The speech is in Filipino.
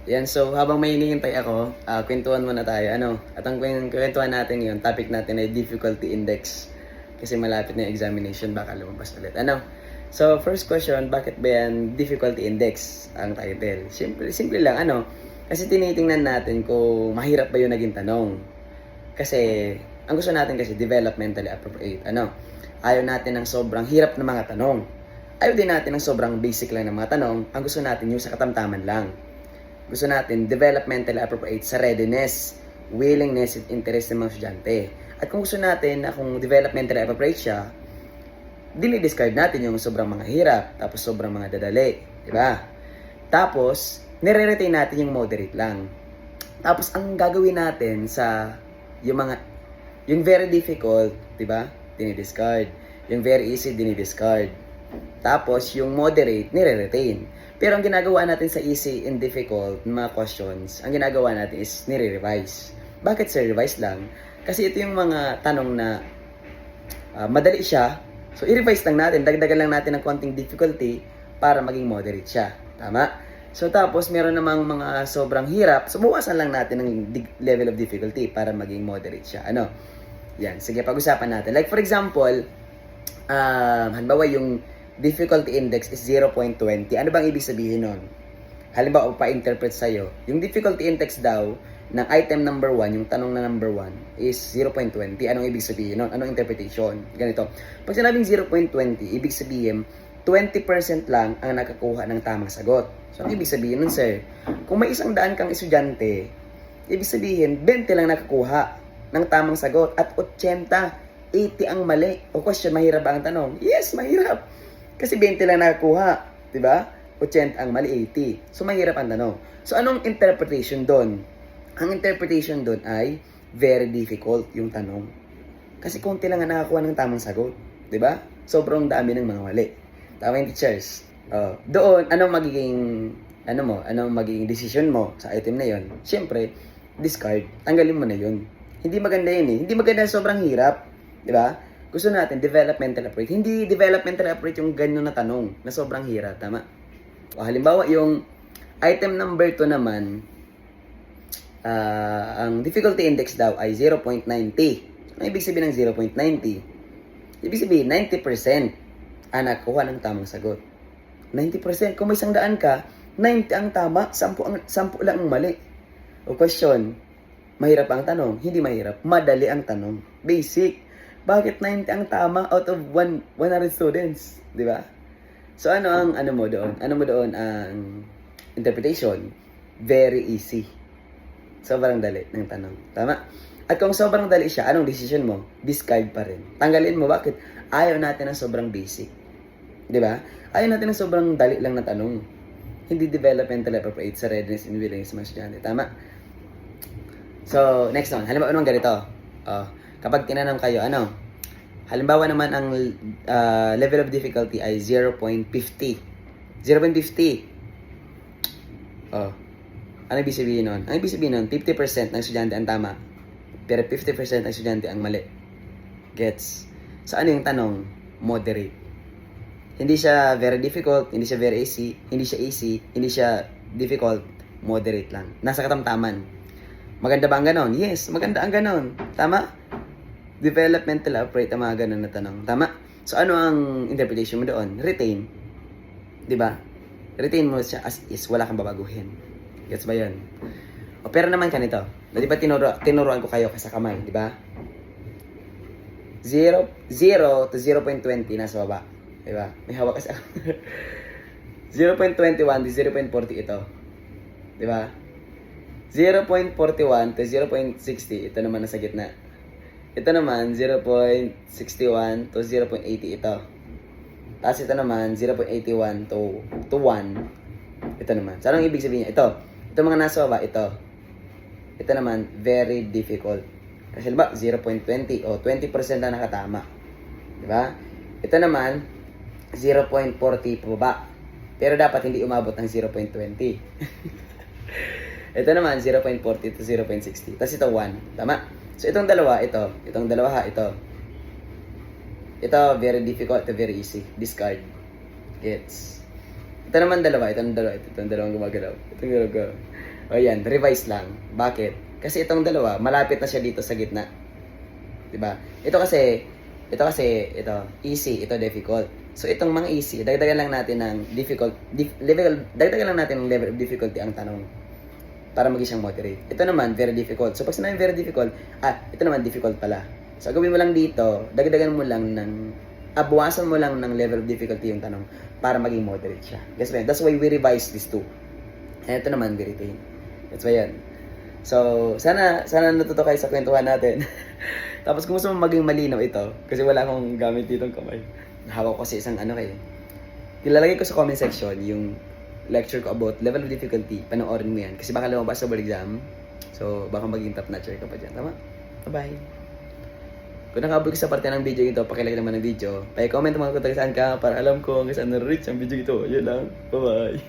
Yan, so habang may hinihintay ako, kwentuhan muna tayo. At ang kwentuhan natin ngayon, topic natin ay difficulty index. Kasi malapit na yung examination, baka lumabas ulit. So, first question, bakit ba yan difficulty index ang title? Simple lang, kasi tinitingnan natin kung mahirap ba yung naging tanong. Kasi, ang gusto natin kasi developmentally appropriate. Ayaw natin ng sobrang hirap na mga tanong. Ayaw din natin ng sobrang basic lang ng mga tanong. Ang gusto natin yung sa katamtaman lang. Gusto natin developmentally appropriate sa readiness, willingness, at interest ng mga estudyante. At kung gusto natin na kung developmentally appropriate siya, dinidiscard natin yung sobrang mga hirap, tapos sobrang mga dadali, di ba? Tapos, nire-retain natin yung moderate lang. Tapos, ang gagawin natin sa yung very difficult, di ba? Dinidiscard. Yung very easy, dinidiscard. Tapos, yung moderate, nire-retain. Pero ang ginagawa natin sa easy and difficult mga questions, ang ginagawa natin is nire-revise. Bakit sir, revise lang? Kasi ito yung mga tanong na madali siya. So, i-revise lang natin. Dagdagan lang natin ng konting difficulty para maging moderate siya. Tama? So, tapos, meron namang mga sobrang hirap. So, buwasan lang natin ng level of difficulty para maging moderate siya. Yan. Sige, pag-usapan natin. Like, for example, halimbawa yung difficulty index is 0.20. Ano bang ibig sabihin nun? Halimbawa, pa-interpret sa'yo. Yung difficulty index daw ng item number 1, yung tanong na number 1, is 0.20. Anong ibig sabihin nun? Anong interpretation? Ganito. Pag sinabing 0.20, ibig sabihin, 20% lang ang nakakuha ng tamang sagot. So, anong ibig sabihin nun, sir? Kung may 100 kang estudyante, ibig sabihin, 20 lang nakakuha ng tamang sagot at 80 ang mali. O question, mahirap ba ang tanong? Yes, mahirap. Kasi 20 lang nakakuha, 'di ba? 80 ang mali, 80. So mahirap ang tanong. So anong interpretation doon? Ang interpretation doon ay very difficult yung tanong. Kasi konti lang ang nakakuha ng tamang sagot, 'di ba? Sobrang dami ng mga mali. Tama yung teachers. Doon anong magiging decision mo sa item na 'yon? Siyempre, discard. Tanggalin mo na 'yon. Hindi maganda 'yun eh. Hindi maganda sobrang hirap, 'di ba? Gusto natin developmental approach. Hindi developmental approach yung ganyan na tanong na sobrang hirap, tama? O, halimbawa, yung item number 2 naman, ang difficulty index daw ay 0.90. Ano ibig sabihin ng 0.90? Ibig sabihin, 90% ang nakuha ng tamang sagot. 90%. Kung may 100 ka, 90 ang tama, 10 lang ang mali. O question, mahirap ang tanong? Hindi mahirap. Madali ang tanong. Basic. Bakit 90 ang tama out of 100 students? Di ba? So, ano mo doon? Ano mo doon ang interpretation? Very easy. Sobrang dali ng tanong. Tama? At kung sobrang dali siya, anong decision mo? Discard pa rin. Tanggalin mo. Bakit? Ayaw natin ng sobrang basic. Di ba? Ayaw natin ng sobrang dali lang na tanong. Hindi developmental appropriate sa readiness and willingness mas dyan. Tama? So, next one. Halimbawa, anong ganito? Kapag tinanong kayo, halimbawa naman ang level of difficulty ay 0.50. 0.50. Ano ibig sabihin nun? Ang ibig sabihin nun, 50% ng estudyante ang tama, pero 50% ng estudyante ang mali. Gets? So, ano yung tanong? Moderate. Hindi siya very difficult, hindi siya very easy, hindi siya difficult, moderate lang. Nasa katamtaman. Maganda ba ang ganon? Yes, maganda ang ganon. Tama? Developmental approach ang mga ganon na tanong. Tama? So, ano ang interpretation mo doon? Retain. Diba? Retain mo siya as is. Wala kang babaguhin. Gets ba yun? Pero naman kanito. Di ba tinuruan ko kayo sa kamay? Diba? 0 to 0.20 nasa baba. Diba? May hawak kasi ako. 0.21 to 0.40 ito. Diba? 0.41 to 0.60 ito naman nasa gitna. Ito naman, 0.61 to 0.80 ito. Tapos ito naman, 0.81 to 1. Ito naman. So, anong ibig sabihin niya? Ito mga nasa baba, ito. Ito naman, very difficult. Kasi ba, 0.20 o 20% na nakatama. Diba? Ito naman, 0.40 pababa. Pero dapat hindi umabot ng 0.20. Ito naman, 0.40 to 0.60. Tapos ito, 1. Tama? So, itong dalawa, ito. Ito, very difficult to very easy. Discard. Gets. Ito naman dalawa. Itong dalawang gumagalaw. O yan, revise lang. Bakit? Kasi itong dalawa, malapit na siya dito sa gitna. 'Di ba? Ito, easy, ito difficult. So itong mga easy, dagdagan lang natin ng dagdagan lang natin ng level of difficulty ang tanong para maging siyang moderate. Ito naman, very difficult. So pag sinabing very difficult, ito naman difficult pala. So gawin mo lang dito, dagdagan mo lang ng, bawasan mo lang ng level of difficulty yung tanong para maging moderate siya. Guys, that's why we revise these two. And ito naman, we retain. That's why yan. So, sana natuto kayo sa kwentuhan natin. Tapos kung gusto mo maging malinaw ito, kasi wala akong gamit ditong kamay. Hawak ko kasi isang kayo. Ilalagay ko sa comment section yung lecture ko about level of difficulty. Panoorin mo yan. Kasi baka lumabas sa board exam. So, baka maging top notcher ka pa dyan. Tama? Bye-bye. Kung nakabot ka sa parte ng video ito, pakilike naman ng video. Pa-comment mo kung taga saan ka para alam ko hanggang saan na-reach ang video ito. Yun lang. Bye-bye.